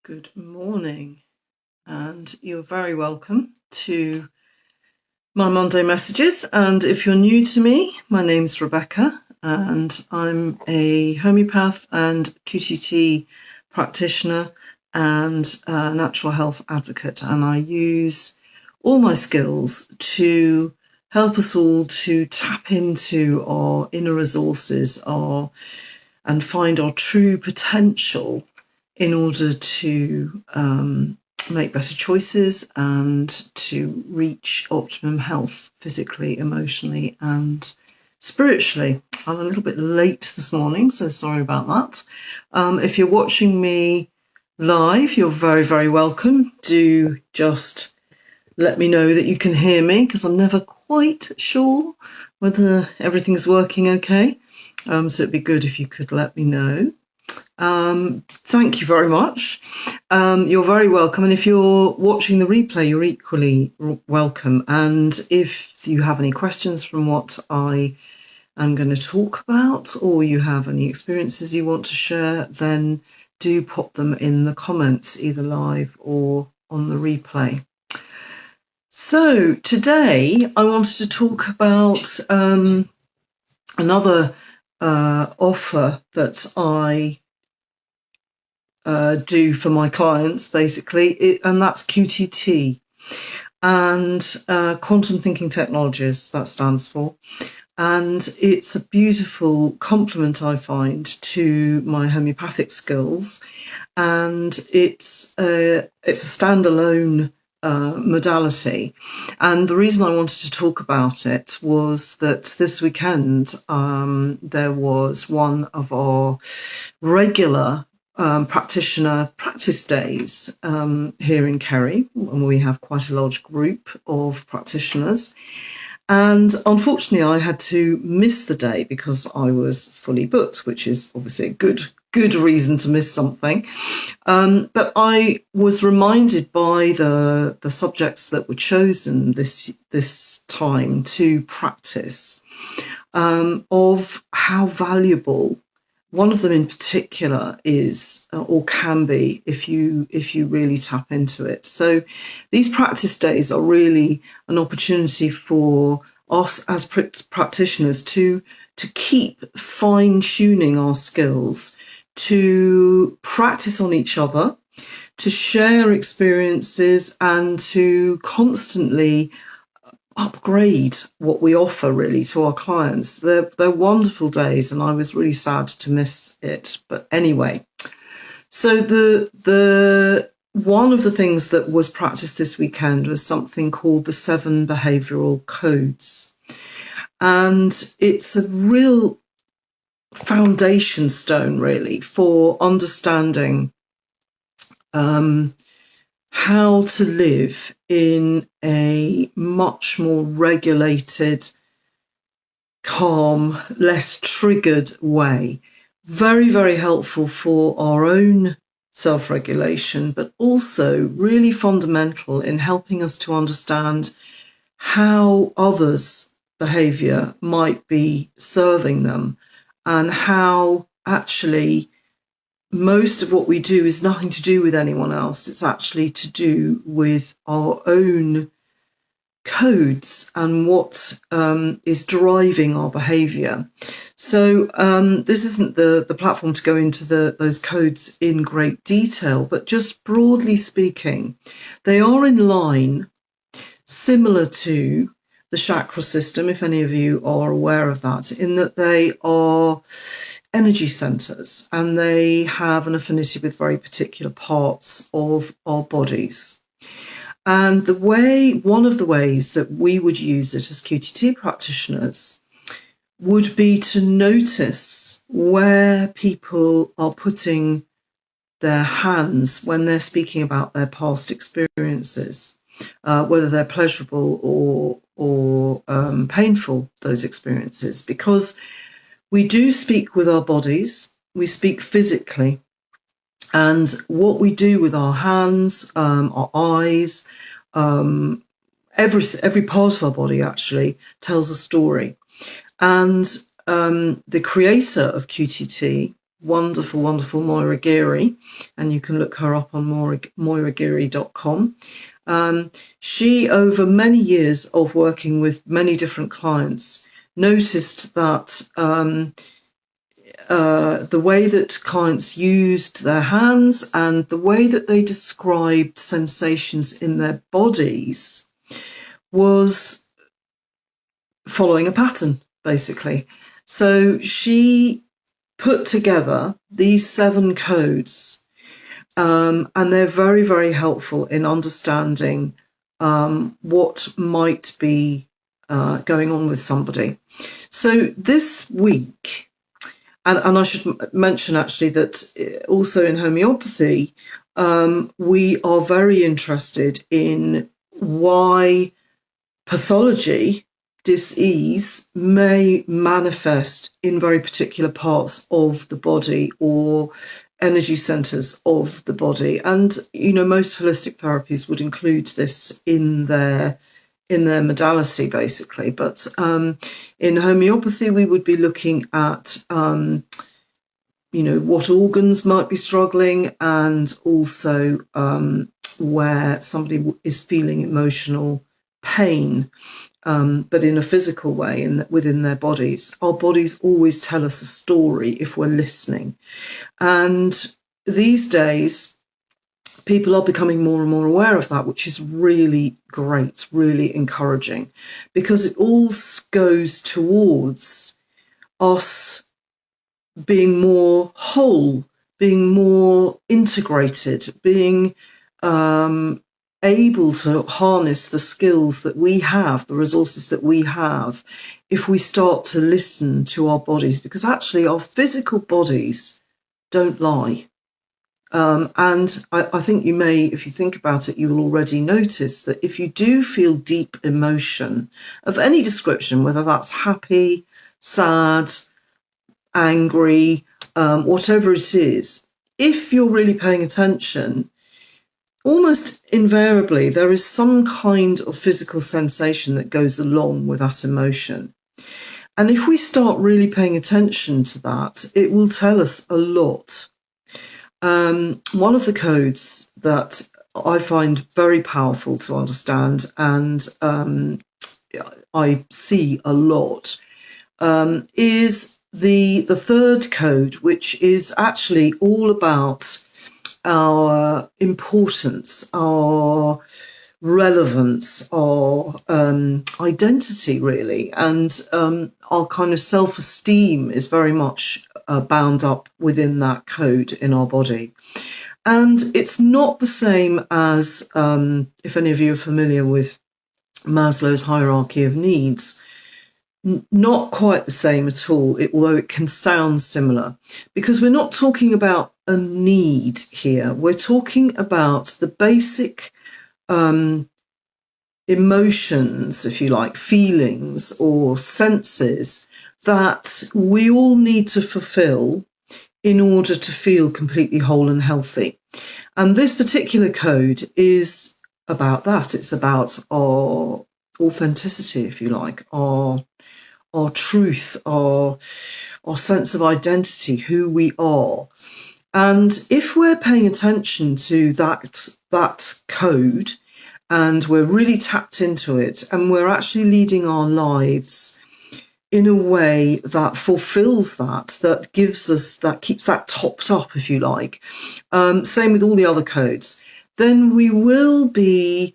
Good morning, and you're very welcome to my Monday messages. And if you're new to me, my name's Rebecca, and I'm a homeopath and QTT practitioner and natural health advocate. And I use all my skills to help us all to tap into our inner resources and find our true potential in order to make better choices and to reach optimum health physically, emotionally, and spiritually. I'm a little bit late this morning, so sorry about that. If you're watching me live, you're very, very welcome. Do just let me know that you can hear me, because I'm never quite sure whether everything's working okay. So it'd be good if you could let me know. Thank you very much. You're very welcome. And if you're watching the replay, you're equally welcome. And if you have any questions from what I am going to talk about, or you have any experiences you want to share, then do pop them in the comments, either live or on the replay. So today I wanted to talk about another offer that I do for my clients, basically, and that's QTT and Quantum Thinking Technologies, that stands for. And it's a beautiful complement, I find, to my homeopathic skills. And it's a standalone modality. And the reason I wanted to talk about it was that this weekend there was one of our regular practitioner practice days here in Kerry, and we have quite a large group of practitioners. And unfortunately, I had to miss the day because I was fully booked, which is obviously a good reason to miss something. But I was reminded by the subjects that were chosen this time to practice of how valuable one of them in particular is, or can be, if you really tap into it. So these practice days are really an opportunity for us as practitioners to keep fine-tuning our skills, to practice on each other, to share experiences, and to constantly upgrade what we offer really to our clients. They're wonderful days, and I was really sad to miss it. But anyway, so the one of the things that was practiced this weekend was something called the 7BehaviouralCodes. And it's a real foundation stone really for understanding how to live in a much more regulated, calm, less triggered way. Very, very helpful for our own self-regulation, but also really fundamental in helping us to understand how others' behaviour might be serving them, and how actually most of what we do is nothing to do with anyone else. It's actually to do with our own codes and what is driving our behaviour. So this isn't the platform to go into those codes in great detail, but just broadly speaking, they are in line, similar to the chakra system, if any of you are aware of that, in that they are energy centres and they have an affinity with very particular parts of our bodies. And one of the ways that we would use it as QTT practitioners would be to notice where people are putting their hands when they're speaking about their past experiences, whether they're pleasurable or painful, those experiences, because we do speak with our bodies, we speak physically, and what we do with our hands, our eyes, every part of our body actually tells a story. And the creator of QTT wonderful, wonderful Moira Geary, and you can look her up on moirageary.com. She, over many years of working with many different clients, noticed that the way that clients used their hands and the way that they described sensations in their bodies was following a pattern, basically. So she put together these 7 codes, and they're very, very helpful in understanding what might be going on with somebody. So this week, and I should mention actually that also in homeopathy, we are very interested in why pathology, dis-ease, may manifest in very particular parts of the body or energy centers of the body. And, most holistic therapies would include this in their modality, basically. But in homeopathy, we would be looking at, what organs might be struggling, and also where somebody is feeling emotional pain, but in a physical way within their bodies. Our bodies always tell us a story if we're listening. And these days, people are becoming more and more aware of that, which is really great, really encouraging, because it all goes towards us being more whole, being more integrated, being able to harness the skills that we have, the resources that we have, if we start to listen to our bodies, because actually our physical bodies don't lie. And I think you may, if you think about it, you will already notice that if you do feel deep emotion of any description, whether that's happy, sad, angry, whatever it is, if you're really paying attention, almost invariably there is some kind of physical sensation that goes along with that emotion. And if we start really paying attention to that, it will tell us a lot. One of the codes that I find very powerful to understand, and I see a lot, is the third code, which is actually all about our importance, our relevance, our identity, really, and our kind of self-esteem is very much bound up within that code in our body. And it's not the same as, if any of you are familiar with Maslow's hierarchy of needs, not quite the same at all, although it can sound similar, because we're not talking about a need here. We're talking about the basic emotions, if you like, feelings or senses that we all need to fulfill in order to feel completely whole and healthy. And this particular code is about that. It's about our authenticity, if you like, our truth, our sense of identity, who we are. And if we're paying attention to that code, and we're really tapped into it, and we're actually leading our lives in a way that fulfills that gives us, that keeps that topped up, if you like, same with all the other codes, then we will be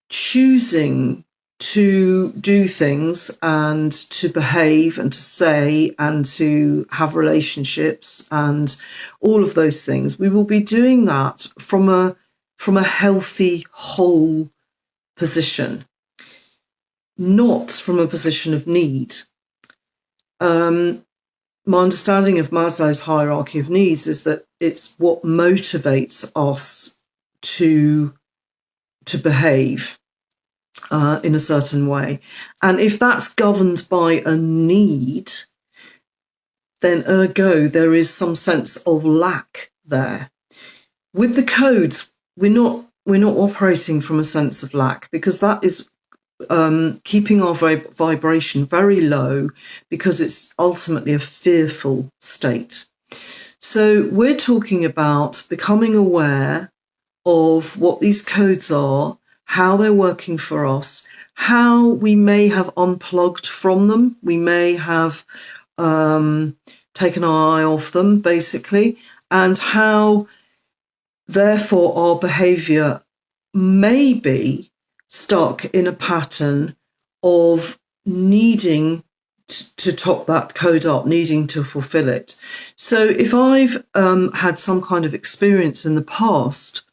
choosing to do things and to behave and to say and to have relationships and all of those things. We will be doing that from a healthy, whole position, not from a position of need. My understanding of Maslow's hierarchy of needs is that it's what motivates us to behave in a certain way. And if that's governed by a need, then ergo there is some sense of lack there. With the codes, we're not operating from a sense of lack, because that is keeping our vibration very low, because it's ultimately a fearful state. So we're talking about becoming aware of what these codes are, how they're working for us, how we may have unplugged from them, we may have taken our eye off them, basically, and how, therefore, our behaviour may be stuck in a pattern of needing to top that code up, needing to fulfill it. So if I've had some kind of experience in the past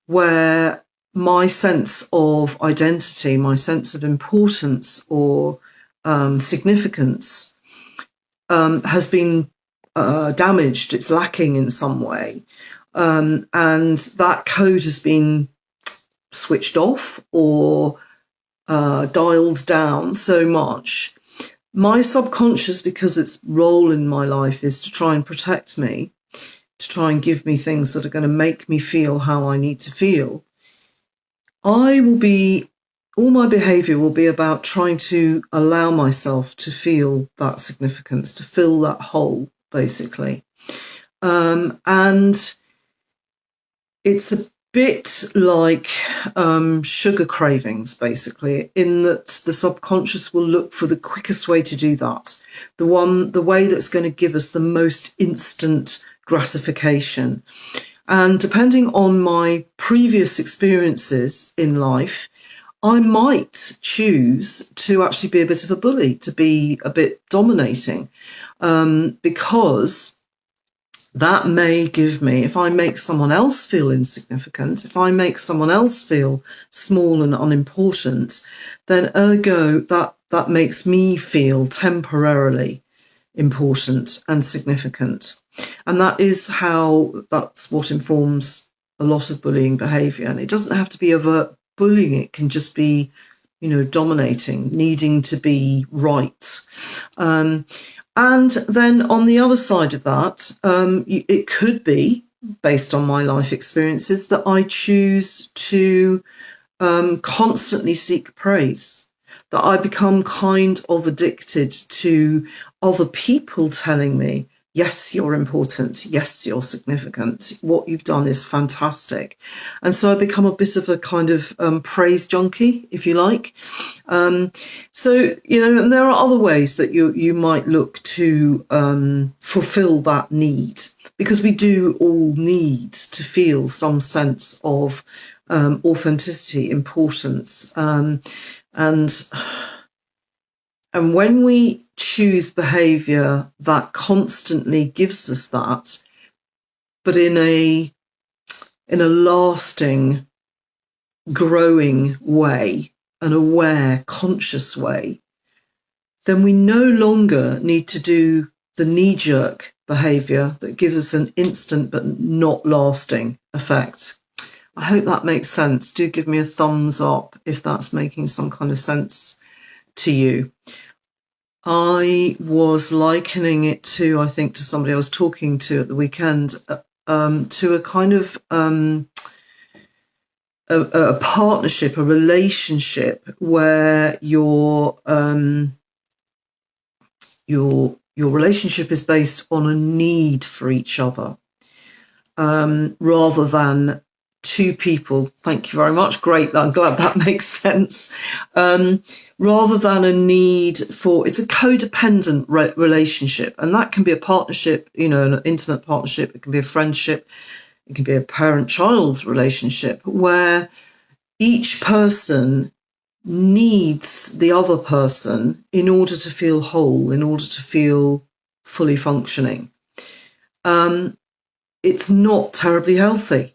where my sense of identity, my sense of importance or significance has been damaged, it's lacking in some way, and that code has been switched off or dialed down so much, my subconscious, because its role in my life is to try and protect me, to try and give me things that are going to make me feel how I need to feel, all my behaviour will be about trying to allow myself to feel that significance, to fill that hole, basically. And it's a bit like sugar cravings, basically, in that the subconscious will look for the quickest way to do that, the way that's going to give us the most instant gratification. And depending on my previous experiences in life, I might choose to actually be a bit of a bully, to be a bit dominating, because that may give me, if I make someone else feel insignificant, if I make someone else feel small and unimportant, then ergo that makes me feel temporarily important and significant. And that's what informs a lot of bullying behaviour. And it doesn't have to be overt bullying, it can just be, dominating, needing to be right. And then on the other side of that, it could be, based on my life experiences, that I choose to constantly seek praise, that I become kind of addicted to other people telling me, yes, you're important, yes, you're significant, what you've done is fantastic. And so I become a bit of a kind of praise junkie, if you like. So, and there are other ways that you might look to fulfill that need, because we do all need to feel some sense of authenticity, importance, and when we choose behaviour that constantly gives us that, but in a lasting, growing way, an aware, conscious way, then we no longer need to do the knee-jerk behaviour that gives us an instant but not lasting effect. I hope that makes sense. Do give me a thumbs up if that's making some kind of sense to you. I was likening it to, I think, to somebody I was talking to at the weekend, to a kind of a partnership, a relationship where your relationship is based on a need for each other, rather than two people. Thank you very much. Great. I'm glad that makes sense. Rather than a need for, it's a codependent relationship, and that can be a partnership, an intimate partnership. It can be a friendship. It can be a parent-child relationship where each person needs the other person in order to feel whole, in order to feel fully functioning. It's not terribly healthy,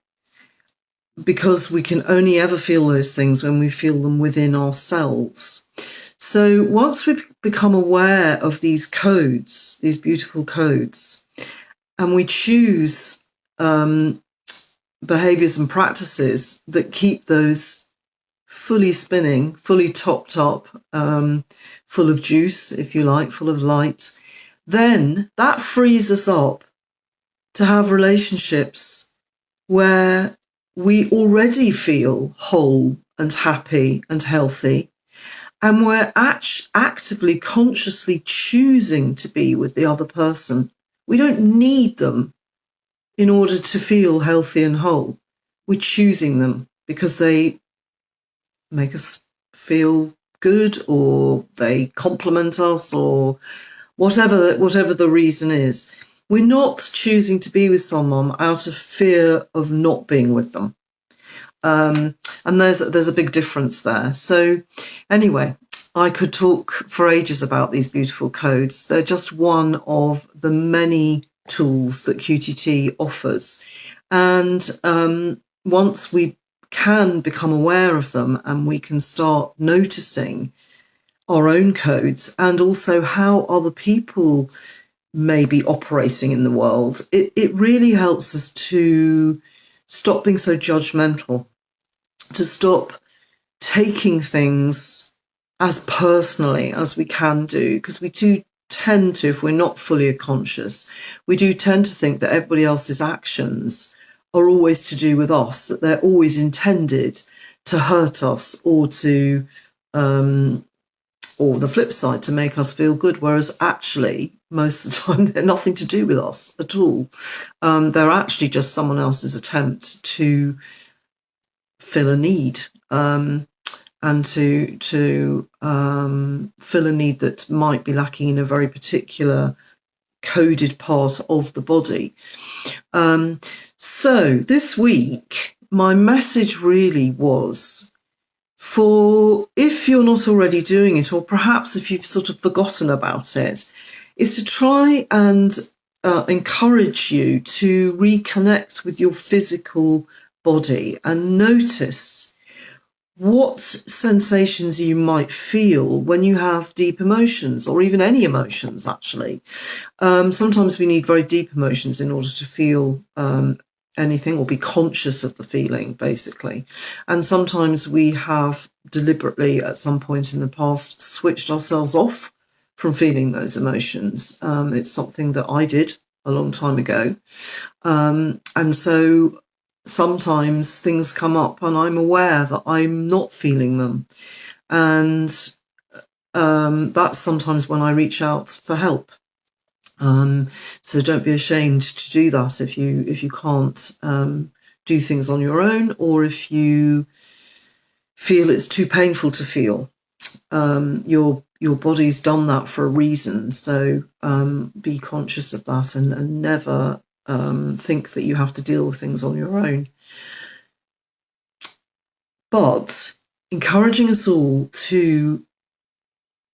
because we can only ever feel those things when we feel them within ourselves. So once we become aware of these codes, these beautiful codes, and we choose behaviours and practices that keep those fully spinning, fully topped up, full of juice, if you like, full of light, then that frees us up to have relationships where we already feel whole and happy and healthy, and we're actively, consciously choosing to be with the other person. We don't need them. in order to feel healthy and whole. We're choosing them because they make us feel good, or they complement us, or whatever the reason is. We're not choosing to be with someone out of fear of not being with them. And there's a big difference there. So anyway, I could talk for ages about these beautiful codes. They're just one of the many tools that QTT offers. And once we can become aware of them, and we can start noticing our own codes and also how other people may be operating in the world, it really helps us to stop being so judgmental, to stop taking things as personally as we can do, because we do tend to, if we're not fully conscious, we do tend to think that everybody else's actions are always to do with us, that they're always intended to hurt us, or to or the flip side, to make us feel good, whereas actually most of the time they're nothing to do with us at all. They're actually just someone else's attempt to fill a need, and to fill a need that might be lacking in a very particular coded part of the body. So this week, my message really was, for if you're not already doing it, or perhaps if you've sort of forgotten about it, is to try and encourage you to reconnect with your physical body and notice what sensations you might feel when you have deep emotions, or even any emotions, actually. Sometimes we need very deep emotions in order to feel anything, or be conscious of the feeling, basically. And sometimes we have deliberately, at some point in the past, switched ourselves off from feeling those emotions. It's something that I did a long time ago. And so sometimes things come up and I'm aware that I'm not feeling them. And that's sometimes when I reach out for help. So don't be ashamed to do that if you can't do things on your own, or if you feel it's too painful to feel. Your body's done that for a reason. So be conscious of that, and never think that you have to deal with things on your own. But encouraging us all to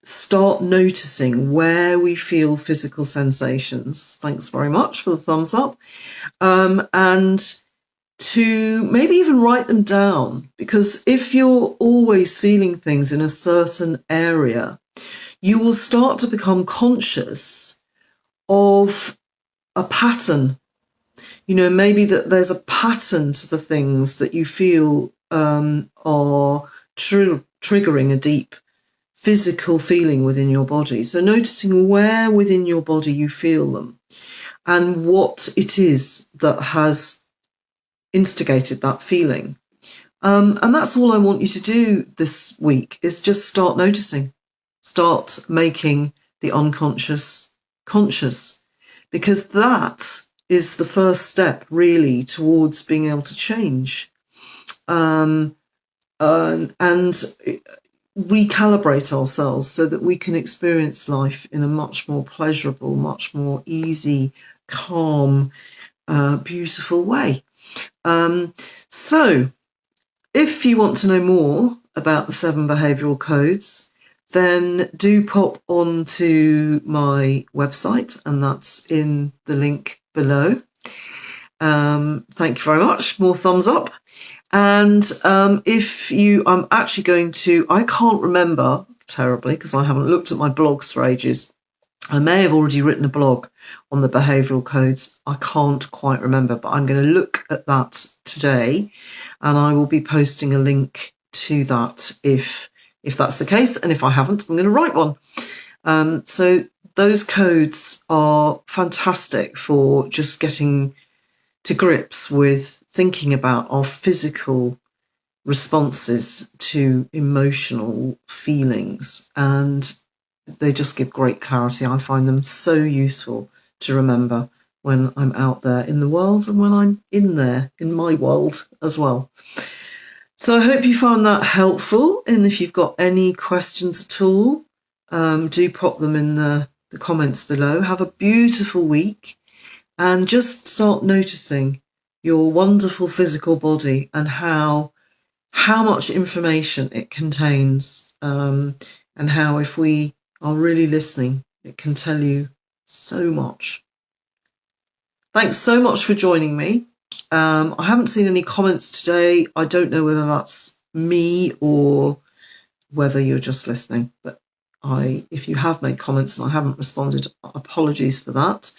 start noticing where we feel physical sensations. Thanks very much for the thumbs up. And to maybe even write them down, because if you're always feeling things in a certain area, you will start to become conscious of a pattern. Maybe that there's a pattern to the things that you feel are triggering a deep physical feeling within your body. So noticing where within your body you feel them, and what it is that has instigated that feeling. And that's all I want you to do this week, is just start noticing, start making the unconscious conscious, because that is the first step really towards being able to change and recalibrate ourselves so that we can experience life in a much more pleasurable, much more easy, calm, beautiful way. So if you want to know more about the 7 behavioural codes, then do pop onto my website, and that's in the link below. Thank you very much. More thumbs up. And I'm actually going to, I can't remember terribly because I haven't looked at my blogs for ages. I may have already written a blog on the behavioural codes. I can't quite remember, but I'm going to look at that today, and I will be posting a link to that if that's the case. And if I haven't, I'm going to write one. So those codes are fantastic for just getting to grips with thinking about our physical responses to emotional feelings, and they just give great clarity. I find them so useful to remember when I'm out there in the world and when I'm in there, in my world as well. So I hope you found that helpful. And if you've got any questions at all, do pop them in the comments below. Have a beautiful week and just start noticing your wonderful physical body and how much information it contains, and how if we are really listening, it can tell you so much. Thanks so much for joining me. I haven't seen any comments today. I don't know whether that's me or whether you're just listening, but if you have made comments and I haven't responded, apologies for that,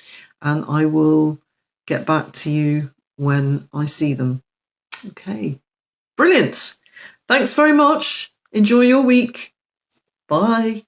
and I will get back to you when I see them. Okay, brilliant. Thanks very much. Enjoy your week. Bye.